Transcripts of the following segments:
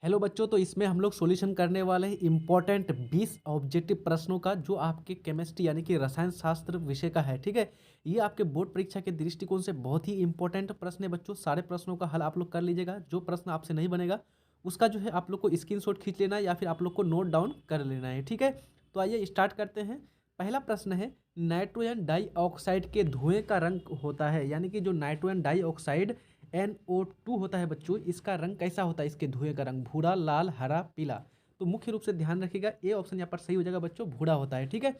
Hello बच्चों, तो इसमें हम लोग सॉल्यूशन करने वाले हैं इम्पोर्टेंट 20 ऑब्जेक्टिव प्रश्नों का, जो आपके केमिस्ट्री यानी कि रसायन शास्त्र विषय का है। ठीक है, ये आपके बोर्ड परीक्षा के दृष्टिकोण से बहुत ही इंपॉर्टेंट प्रश्न है बच्चों। सारे प्रश्नों का हल आप लोग कर लीजिएगा। जो प्रश्न आपसे नहीं बनेगा उसका जो है आप लोग को स्क्रीनशॉट खींच लेना है या फिर आप लोग को नोट डाउन कर लेना है। ठीक है, तो आइए स्टार्ट करते हैं। पहला प्रश्न है, नाइट्रोजन डाइऑक्साइड के धुएं का रंग होता है, यानी कि जो नाइट्रोजन डाइऑक्साइड NO2 होता है बच्चों, इसका रंग कैसा होता है? इसके धुएं का रंग भूरा, लाल, हरा, पीला। तो मुख्य रूप से ध्यान रखिएगा, ए ऑप्शन यहाँ पर सही हो जाएगा बच्चों, भूरा होता है। ठीक है,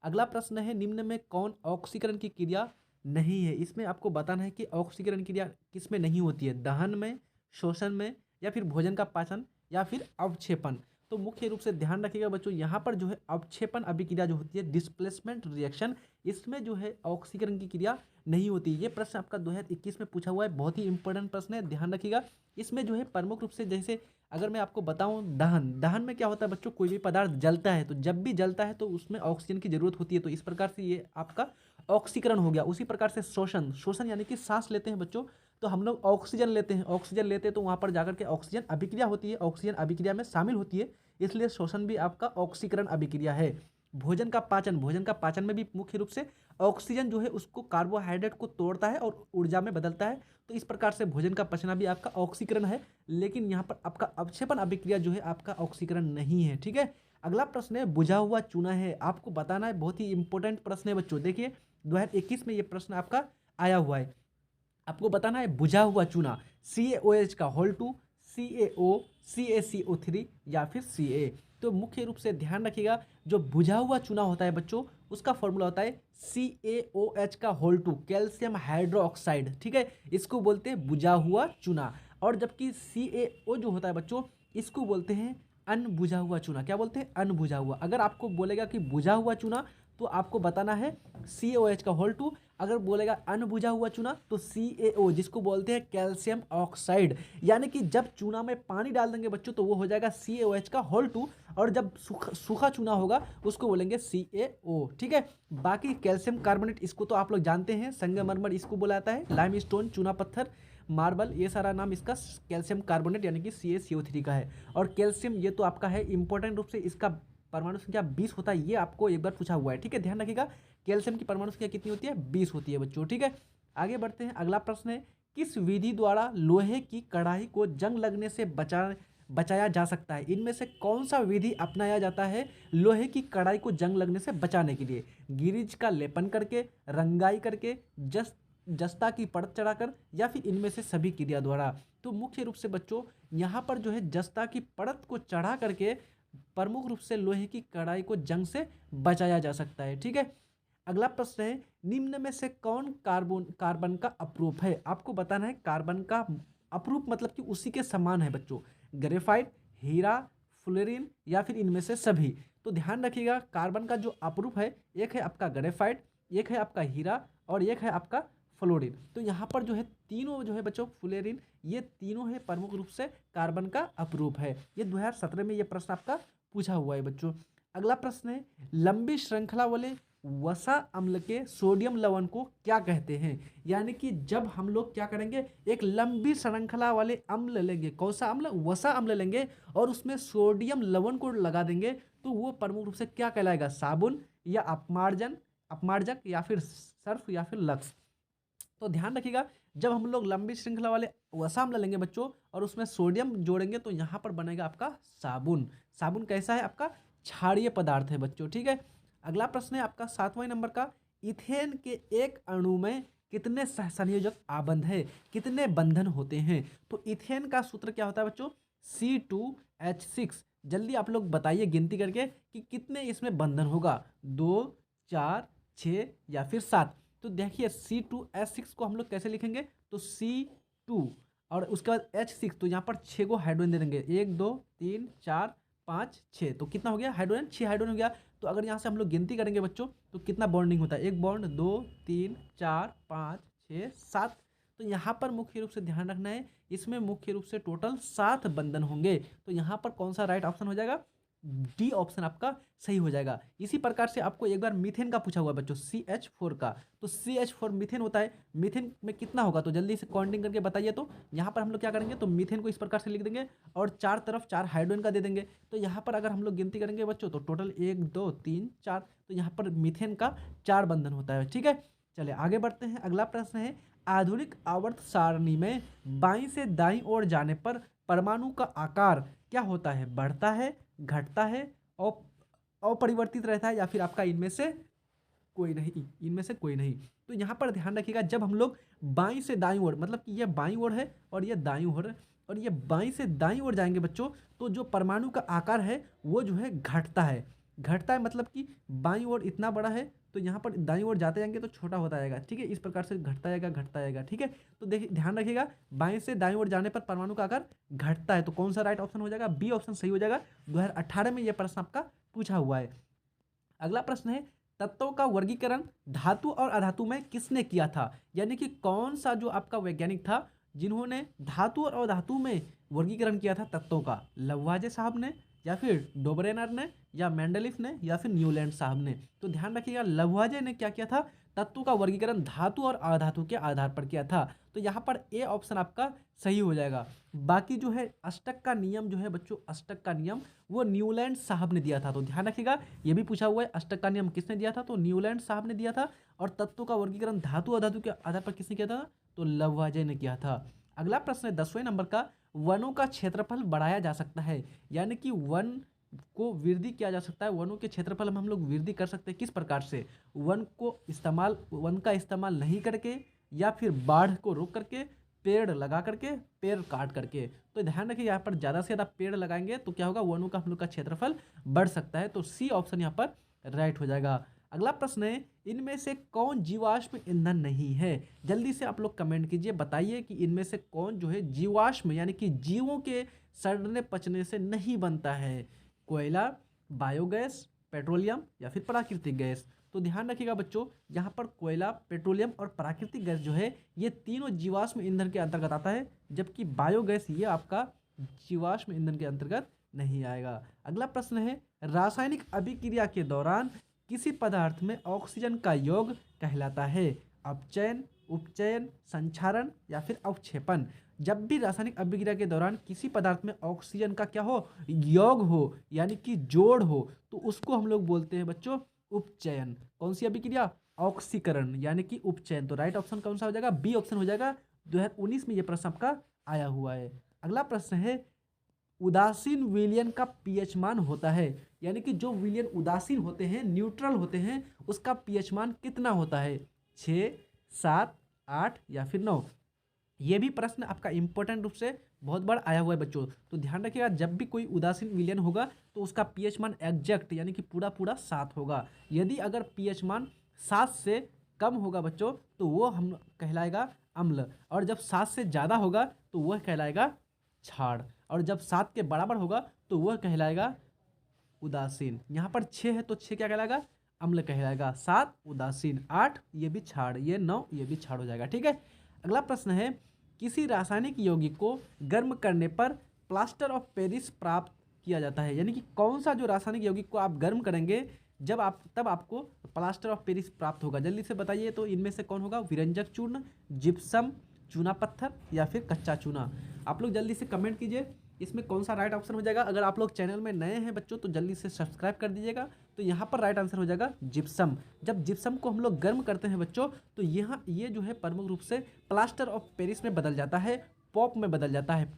अगला प्रश्न है, निम्न में कौन ऑक्सीकरण की क्रिया नहीं है? इसमें आपको बताना है कि ऑक्सीकरण क्रिया किस में नहीं होती है, दहन में, शोषण में, या फिर भोजन का पाचन, या फिर अवक्षेपण। तो मुख्य रूप से ध्यान रखिएगा बच्चों, यहाँ पर जो है अवक्षेपण अभिक्रिया जो होती है, डिस्प्लेसमेंट रिएक्शन, इसमें जो है ऑक्सीकरण की क्रिया नहीं होती। ये प्रश्न आपका 2021 में पूछा हुआ है, बहुत ही इंपॉर्टेंट प्रश्न है, ध्यान रखिएगा। इसमें जो है प्रमुख रूप से, जैसे अगर मैं आपको बताऊं, दहन दहन में क्या होता है बच्चों, कोई भी पदार्थ जलता है तो जब भी जलता है तो उसमें ऑक्सीजन की जरूरत होती है, तो इस प्रकार से ये आपका ऑक्सीकरण हो गया। उसी प्रकार से शोषण शोषण यानी कि सांस लेते हैं बच्चों, तो हम लोग ऑक्सीजन लेते हैं, ऑक्सीजन लेते हैं तो वहाँ पर जाकर के ऑक्सीजन अभिक्रिया होती है, ऑक्सीजन अभिक्रिया में शामिल होती है, इसलिए शोषण भी आपका ऑक्सीकरण अभिक्रिया है। भोजन का पाचन में भी मुख्य रूप से ऑक्सीजन जो है उसको कार्बोहाइड्रेट को तोड़ता है और ऊर्जा में बदलता है, तो इस प्रकार से भोजन का पचना भी आपका ऑक्सीकरण है। लेकिन यहाँ पर आपका अवक्षेपण अभिक्रिया जो है आपका ऑक्सीकरण नहीं है। ठीक है, अगला प्रश्न है, बुझा हुआ चूना है, आपको बताना है। बहुत ही इंपॉर्टेंट प्रश्न है बच्चों, देखिए 2021 में ये प्रश्न आपका आया हुआ है। आपको बताना है बुझा हुआ चूना, CaOH का होल 2, CaO, CaCO3 या फिर Ca। तो मुख्य रूप से ध्यान रखिएगा, जो बुझा हुआ चूना होता है बच्चों, उसका फॉर्मूला होता है CaOH का होल 2, कैल्शियम हाइड्रोक्साइड। ठीक है, इसको बोलते हैं बुझा हुआ चूना। और जबकि CaO जो होता है बच्चों, इसको बोलते हैं अनबुझा हुआ चूना। क्या बोलते हैं? अनबुझा हुआ। अगर आपको बोलेगा कि बुझा हुआ चूना, तो आपको बताना है CaOH का होल 2। अगर बोलेगा अनबुझा हुआ चूना, तो CaO, जिसको बोलते हैं कैल्शियम ऑक्साइड। यानी कि जब चूना में पानी डाल देंगे बच्चों तो वो हो जाएगा CaOH का होल 2, और जब सूखा चूना होगा उसको बोलेंगे CaO। ठीक है, बाकी कैल्शियम कार्बोनेट, इसको तो आप लोग जानते हैं, संगमरमर इसको बोला जाता है, लाइमस्टोन, चूना पत्थर, मार्बल, ये सारा नाम इसका कैल्शियम कार्बोनेट यानी कि CaCO3 का है। और कैल्शियम ये तो आपका है इंपॉर्टेंट रूप से, इसका परमाणु संख्या 20 होता है, ये आपको एक बार पूछा हुआ है। ठीक है, ध्यान रखिएगा, कैल्शियम की परमाणु संख्या कितनी होती है? 20 होती है बच्चों। ठीक है, आगे बढ़ते हैं। अगला प्रश्न है, किस विधि द्वारा लोहे की कढ़ाई को जंग लगने से बचाया जा सकता है? इनमें से कौन सा विधि अपनाया जाता है लोहे की कढ़ाई को जंग लगने से बचाने के लिए? गिरिज का लेपन करके, रंगाई करके, जस्ता की परत चढ़ाकर, या फिर इनमें से सभी क्रिया द्वारा? तो मुख्य रूप से बच्चों, यहाँ पर जो है जस्ता की परत को चढ़ा करके प्रमुख रूप से लोहे की कढ़ाई को जंग से बचाया जा सकता है। ठीक है, अगला प्रश्न है, निम्न में से कौन कार्बन का अपरूप है? आपको बताना है कार्बन का अपरूप मतलब कि उसी के समान है बच्चों। ग्रेफाइट, हीरा, फ्लोरीन, या फिर इनमें से सभी? तो ध्यान रखिएगा, कार्बन का जो अपरूप है, एक है आपका ग्रेफाइट, एक है आपका हीरा, और एक है आपका फ्लोरीन। तो यहाँ पर जो है तीनों जो है बच्चों, फ्लोरीन, ये तीनों है प्रमुख रूप से कार्बन का अपरूप है। ये 2017 में ये प्रश्न आपका पूछा हुआ है बच्चों। अगला प्रश्न है, लंबी श्रृंखला वाले वसा अम्ल के सोडियम लवण को क्या कहते हैं? यानी कि जब हम लोग क्या करेंगे, एक लंबी श्रृंखला वाले अम्ल लेंगे, कौन सा अम्ल? वसा अम्ल लेंगे, और उसमें सोडियम लवण को लगा देंगे, तो वो प्रमुख रूप से क्या कहलाएगा? साबुन, या अपमार्जक, या फिर सर्फ, या फिर लक्स? तो ध्यान रखिएगा, जब हम लोग लंबी श्रृंखला वाले वसा अम्ल लेंगे बच्चों और उसमें सोडियम जोड़ेंगे, तो यहाँ पर बनेगा आपका साबुन। साबुन कैसा है? आपका क्षारीय पदार्थ है बच्चों। ठीक है, अगला प्रश्न है आपका 7वें नंबर का, इथेन के एक अणु में कितने सहसंयोजक आबंध है, कितने बंधन होते हैं? तो इथेन का सूत्र क्या होता है बच्चों? C2H6। जल्दी आप लोग बताइए गिनती करके कि कितने इसमें बंधन होगा, 2, 4, 6 या फिर 7? तो देखिए C2H6 को हम लोग कैसे लिखेंगे, तो C2 और उसके बाद H6, तो यहाँ पर 6 को हाइड्रोजन दे देंगे, 1, 2, 3, 4, 5, 6। तो कितना हो गया हाइड्रोजन? 6 हाइड्रोजन हो गया। तो अगर यहाँ से हम लोग गिनती करेंगे बच्चों, तो कितना बॉन्डिंग होता है? एक बॉन्ड, 2, 3, 4, 5, 6, 7। तो यहाँ पर मुख्य रूप से ध्यान रखना है, इसमें मुख्य रूप से टोटल 7 बंधन होंगे। तो यहाँ पर कौन सा राइट ऑप्शन हो जाएगा? डी ऑप्शन आपका सही हो जाएगा। इसी प्रकार से आपको एक बार मीथेन का पूछा हुआ है बच्चों, CH4 का, तो CH4 मीथेन होता है, मीथेन में कितना होगा तो जल्दी से काउंटिंग करके बताइए। तो यहाँ पर हम लोग क्या करेंगे, तो मीथेन को इस प्रकार से लिख देंगे और चार तरफ 4 हाइड्रोजन का दे देंगे। तो यहाँ पर अगर हम लोग गिनती करेंगे बच्चों तो टोटल 1 2 3 4, तो यहाँ पर मीथेन का 4 बंधन होता है। ठीक है, चलिए आगे बढ़ते हैं। अगला प्रश्न है, आधुनिक आवर्त सारणी में बाईं से दाईं ओर जाने पर परमाणु का आकार क्या होता है, बढ़ता है, घटता है, और अपरिवर्तित रहता है, या फिर आपका इनमें से कोई नहीं, इनमें से कोई नहीं। तो यहाँ पर ध्यान रखिएगा, जब हम लोग बाईं से दाईं ओर, मतलब कि ये बाईं ओर है और ये दाईं ओर है, और ये बाईं से दाईं ओर जाएंगे बच्चों, तो जो परमाणु का आकार है वो जो है घटता है। घटता है मतलब कि बाईं ओर इतना बड़ा है, तो यहाँ पर दाईं ओर जाते जाएंगे तो छोटा होता जाएगा। ठीक है, इस प्रकार से घटता जाएगा, घटता जाएगा। ठीक है, तो देखिए ध्यान रखिएगा, बाएं से दाईं ओर जाने पर परमाणु का आकार घटता है। तो कौन सा राइट ऑप्शन हो जाएगा, बी ऑप्शन सही हो जाएगा। 2018 में यह प्रश्न आपका पूछा हुआ है। अगला प्रश्न है, तत्वों का वर्गीकरण धातु और अधातु में किसने किया था, यानी कि कौन सा जो आपका वैज्ञानिक था जिन्होंने धातु और अधातु में वर्गीकरण किया था तत्वों का, लवाजे साहब ने, या फिर डोबरेनर ने, या मेंडलिफ ने, या फिर न्यूलैंड साहब ने। तो ध्यान रखिएगा, लवाजे ने क्या किया था, तत्वों का वर्गीकरण धातु और अधातु के आधार पर किया था। तो यहाँ पर ए ऑप्शन आपका सही हो जाएगा। बाकी जो है अष्टक का नियम जो है बच्चों, अष्टक का नियम वो न्यूलैंड साहब ने दिया था। तो ध्यान रखिएगा, ये भी पूछा हुआ है, अष्टक का नियम किसने दिया था, तो न्यूलैंड साहब ने दिया था। और तत्वों का वर्गीकरण धातु अधातु के आधार पर किसने किया था, तो लवाजे ने किया था। अगला प्रश्न है 10वें नंबर का, वनों का क्षेत्रफल बढ़ाया जा सकता है, यानी कि वन को वृद्धि किया जा सकता है, वनों के क्षेत्रफल में हम लोग वृद्धि कर सकते हैं। किस प्रकार से, वन का इस्तेमाल नहीं करके, या फिर बाढ़ को रोक करके, पेड़ लगा करके, पेड़ काट करके। तो ध्यान रखिए, यहाँ पर ज़्यादा से ज़्यादा पेड़ लगाएंगे तो क्या होगा, वनों का हम लोग का क्षेत्रफल बढ़ सकता है। तो सी ऑप्शन यहाँ पर राइट हो जाएगा। अगला प्रश्न है, इनमें से कौन जीवाश्म ईंधन नहीं है, जल्दी से आप लोग कमेंट कीजिए, बताइए कि इनमें से कौन जो है जीवाश्म यानी कि जीवों के सड़ने पचने से नहीं बनता है। कोयला, बायोगैस, पेट्रोलियम, या फिर प्राकृतिक गैस। तो ध्यान रखिएगा बच्चों, यहाँ पर कोयला, पेट्रोलियम और प्राकृतिक गैस जो है ये तीनों जीवाश्म ईंधन के अंतर्गत आता है, जबकि बायोगैस ये आपका जीवाश्म ईंधन के अंतर्गत नहीं आएगा। अगला प्रश्न है, रासायनिक अभिक्रिया के दौरान किसी पदार्थ में ऑक्सीजन का योग कहलाता है, अपचयन, उपचयन, संक्षारण, या फिर अवक्षेपण। जब भी रासायनिक अभिक्रिया के दौरान किसी पदार्थ में ऑक्सीजन का क्या हो, योग हो, यानी कि जोड़ हो, तो उसको हम लोग बोलते हैं बच्चों उपचयन। कौन सी अभिक्रिया, ऑक्सीकरण यानी कि उपचयन। तो राइट ऑप्शन कौन सा हो जाएगा, बी ऑप्शन हो जाएगा। 2019 में यह प्रश्न आपका आया हुआ है। अगला प्रश्न है, उदासीन विलयन का पीएच मान होता है, यानी कि जो विलयन उदासीन होते हैं, न्यूट्रल होते हैं, उसका पीएच मान कितना होता है, 6, 7, 8 या फिर 9। ये भी प्रश्न आपका इंपॉर्टेंट रूप से बहुत बार आया हुआ है बच्चों। तो ध्यान रखिएगा, जब भी कोई उदासीन विलयन होगा तो उसका पीएच मान एग्जैक्ट यानी कि पूरा पूरा 7 होगा। यदि अगर पीएच मान 7 से कम होगा बच्चों तो वो हम कहलाएगा अम्ल, और जब 7 से ज़्यादा होगा तो वह कहलाएगा क्षार, और जब 7 के बराबर होगा तो वह कहलाएगा उदासीन। यहाँ पर 6 है तो 6 क्या कहलाएगा, अम्ल कहलाएगा, 7 उदासीन, 8 ये भी क्षार, ये 9 ये भी क्षार हो जाएगा। ठीक है, अगला प्रश्न है, किसी रासायनिक यौगिक को गर्म करने पर प्लास्टर ऑफ पेरिस प्राप्त किया जाता है, यानी कि कौन सा जो रासायनिक यौगिक को आप गर्म करेंगे तब आपको प्लास्टर ऑफ पेरिस प्राप्त होगा, जल्दी से बताइए। तो इनमें से कौन होगा, विरंजक चूर्ण, जिप्सम, चूना पत्थर, या फिर कच्चा चूना। आप लोग जल्दी से कमेंट कीजिए, इसमें कौन सा राइट ऑप्शन हो जाएगा। अगर आप लोग चैनल में नए हैं बच्चों तो जल्दी से सब्सक्राइब कर दीजिएगा। तो यहाँ पर राइट आंसर हो जाएगा जिप्सम। जब जिप्सम को हम लोग गर्म करते हैं बच्चों तो यहाँ ये जो है प्रमुख रूप से प्लास्टर ऑफ पेरिस में बदल जाता है, पॉप में बदल जाता है।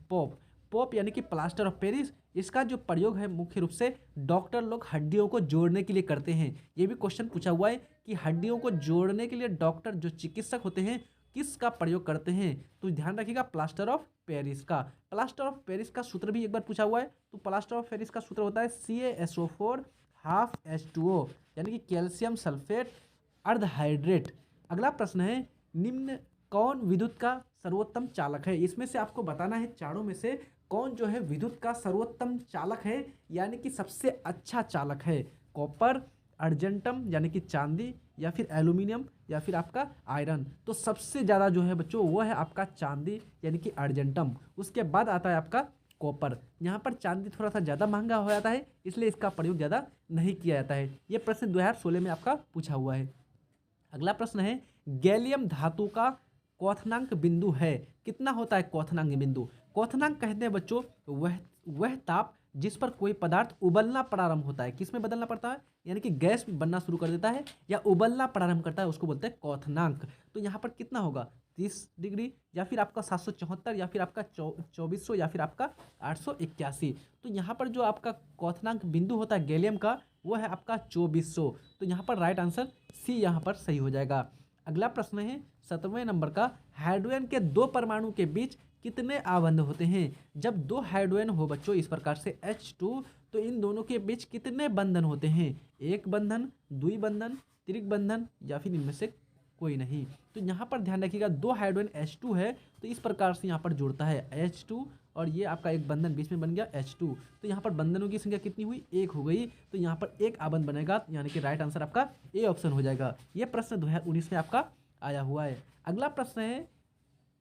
पॉप यानी कि प्लास्टर ऑफ पेरिस, इसका जो प्रयोग है मुख्य रूप से डॉक्टर लोग हड्डियों को जोड़ने के लिए करते हैं। ये भी क्वेश्चन पूछा हुआ है कि हड्डियों को जोड़ने के लिए डॉक्टर जो चिकित्सक होते हैं किसका प्रयोग करते हैं, तो ध्यान रखिएगा प्लास्टर ऑफ पेरिस का। प्लास्टर ऑफ पेरिस का सूत्र भी एक बार पूछा हुआ है, तो प्लास्टर ऑफ पेरिस का सूत्र होता है CaSO4 हाफ H2O, यानी कि कैल्शियम सल्फेट अर्धहाइड्रेट। अगला प्रश्न है, निम्न कौन विद्युत का सर्वोत्तम चालक है, इसमें से आपको बताना है चारों में से कौन जो है विद्युत का सर्वोत्तम चालक है, यानी कि सबसे अच्छा चालक है। कॉपर, अर्जेंटम यानी कि चांदी, या फिर एल्यूमिनियम, या फिर आपका आयरन। तो सबसे ज़्यादा जो है बच्चों वो है आपका चांदी यानी कि अर्जेंटम, उसके बाद आता है आपका कॉपर। यहाँ पर चांदी थोड़ा सा ज़्यादा महंगा हो जाता है, इसलिए इसका प्रयोग ज़्यादा नहीं किया जाता है। ये प्रश्न 2016 में आपका पूछा हुआ है। अगला प्रश्न है, गैलियम धातु का क्वथनांक बिंदु है। कितना होता है क्वथनांक बिंदु? क्वथनांक कहते हैं बच्चों वह ताप जिस पर कोई पदार्थ उबलना प्रारंभ होता है। किस में बदलना पड़ता है? यानी कि गैस बनना शुरू कर देता है या उबलना प्रारंभ करता है, उसको बोलते हैं क्वथनांक। तो यहाँ पर कितना होगा? 30 डिग्री, या फिर आपका 774, या फिर आपका 2400, या फिर आपका 881। तो यहाँ पर जो आपका क्वथनांक बिंदु होता है गैलियम का, वो है आपका 2400। तो यहाँ पर राइट आंसर सी यहाँ पर सही हो जाएगा। अगला प्रश्न है 17वें नंबर का, हाइड्रोजन के दो परमाणु के बीच कितने आबंध होते हैं? जब दो हाइड्रोजन हो बच्चों इस प्रकार से H2, तो इन दोनों के बीच कितने बंधन होते हैं? एक बंधन, द्वि बंधन, त्रिक बंधन, या फिर इनमें से कोई नहीं। तो यहाँ पर ध्यान रखिएगा, दो हाइड्रोजन H2 है तो इस प्रकार से यहाँ पर जुड़ता है H2, और ये आपका एक बंधन बीच में बन गया H2। तो यहाँ पर बंधनों की संख्या कितनी हुई? एक हो गई। तो यहाँ पर एक आबंध बनेगा, यानी कि राइट आंसर आपका ए ऑप्शन हो जाएगा। ये प्रश्न 2019 में आपका आया हुआ है। अगला प्रश्न है,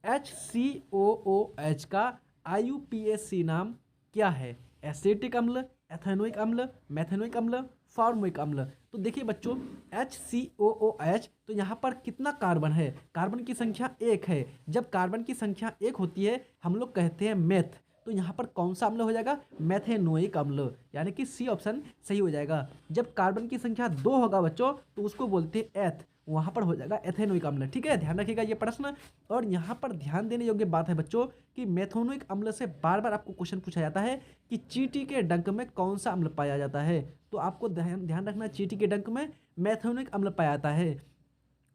HCOOH का IUPAC नाम क्या है? एसिटिक अम्ल, एथेनोइक अम्ल, मेथेनोइक अम्ल, फॉर्मिक अम्ल। तो देखिए बच्चों, HCOOH, तो यहाँ पर कितना कार्बन है? कार्बन की संख्या एक है। जब कार्बन की संख्या एक होती है हम लोग कहते हैं मेथ। तो यहाँ पर कौन सा अम्ल हो जाएगा? मेथेनोइक अम्ल, यानी कि सी ऑप्शन सही हो जाएगा। जब कार्बन की संख्या 2 होगा बच्चों तो उसको बोलते हैं एथ, वहाँ पर हो जाएगा एथेनोइक अम्ल। ठीक है, ध्यान रखिएगा ये प्रश्न। और यहाँ पर ध्यान देने योग्य बात है बच्चों कि मेथेनोइक अम्ल से बार बार आपको क्वेश्चन पूछा जाता है कि चींटी के डंक में कौन सा अम्ल पाया जाता है। तो आपको ध्यान रखना, चींटी के डंक में मेथेनोइक अम्ल पाया जाता है।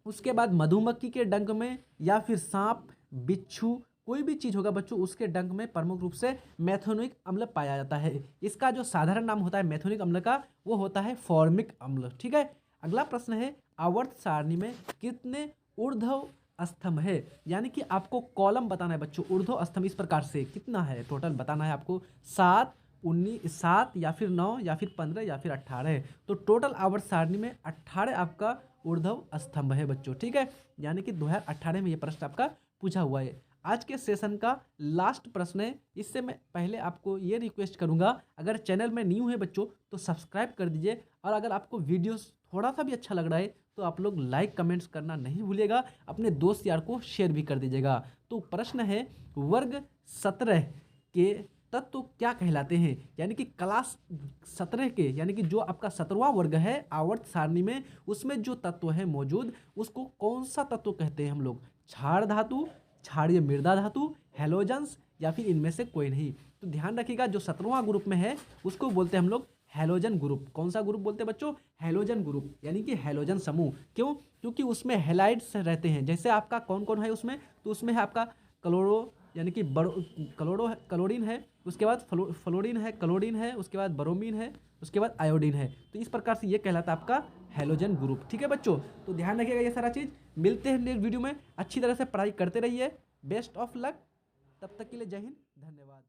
उसके बाद मधुमक्खी के डंक में, या फिर सांप, बिच्छू, कोई भी चीज़ होगा बच्चों उसके डंक में प्रमुख रूप से मेथेनोइक अम्ल पाया जाता है। इसका जो साधारण नाम होता है मेथेनोइक अम्ल का, वो होता है फॉर्मिक अम्ल। ठीक है, अगला प्रश्न है, आवर्त सारणी में कितने ऊर्ध्व स्तंभ है? यानी कि आपको कॉलम बताना है बच्चों। ऊर्ध्व स्तंभ इस प्रकार से कितना है टोटल बताना है आपको, 7, 19, 7, या फिर 9, या फिर 15, या फिर 18। तो टोटल आवर्त सारणी में 18 आपका ऊर्ध्व स्तंभ है बच्चों। ठीक है, यानी कि 2018 में ये प्रश्न आपका पूछा हुआ है। आज के सेशन का लास्ट प्रश्न है। इससे मैं पहले आपको ये रिक्वेस्ट करूंगा, अगर चैनल में न्यू है बच्चों तो सब्सक्राइब कर दीजिए, और अगर आपको वीडियोस थोड़ा सा भी अच्छा लग रहा है तो आप लोग लाइक कमेंट्स करना नहीं भूलिएगा, अपने दोस्त यार को शेयर भी कर दीजिएगा। तो प्रश्न है, वर्ग 17 के तत्व क्या कहलाते हैं? यानी कि क्लास 17 के, यानी कि जो आपका 17वां वर्ग है आवर्त सारणी में, उसमें जो तत्व है मौजूद उसको कौन सा तत्व कहते हैं हम लोग? क्षार धातु, क्षारीय मृदा धातु, हैलोजेंस, या फिर इनमें से कोई नहीं। तो ध्यान रखिएगा, जो 17वां ग्रुप में है उसको बोलते हैं हम लोग हैलोजन ग्रुप। कौन सा ग्रुप बोलते हैं बच्चों? हैलोजन ग्रुप, यानी कि हैलोजन समूह। क्यों? क्योंकि उसमें हैलाइड्स रहते हैं। जैसे आपका कौन कौन है उसमें? तो उसमें है आपका क्लोरो, यानी कि क्लोरीन है, उसके बाद फ्लोरीन है, क्लोरीन है, उसके बाद ब्रोमीन है, उसके बाद आयोडीन है। तो इस प्रकार से ये कहलाता है आपका हैलोजन ग्रुप। ठीक है बच्चों, तो ध्यान रखिएगा ये सारा चीज़। मिलते हैं नेक्स्ट वीडियो में, अच्छी तरह से पढ़ाई करते रहिए। बेस्ट ऑफ लक, तब तक के लिए जय हिंद, धन्यवाद।